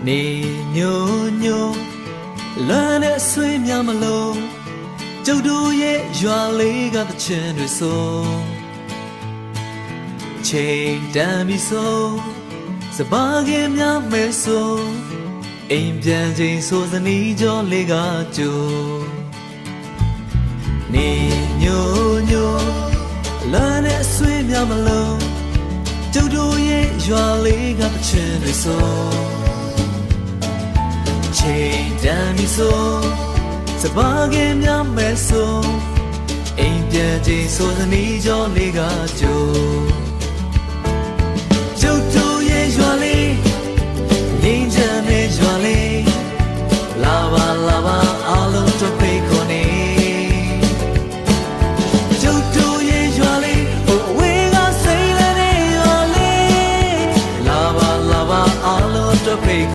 နေညိုညိုလမ်းနဲ့ဆွေးများမလို့ကျုပ်တို့ရဲ့ရွာလေးကတချင်တွေဆိုချိန်တန်ပြီဆိုစပါးကင်းများမဲဆိုအိမ်ပြန်ချိန်ဆိုစနီးကြောလေးကကြိုနေညိုညိုလမ်းနဲ့ဆွေးများမလို့ကျုပ်တို့ရဲ့ရွာလေးကတချင်တွေဆိုချိန်တန်ပြီဆိုစပါးကင်းများမဲဆိုအိမ်ပြန်ချိန်ဆိုစနီးကြောလေးကကြို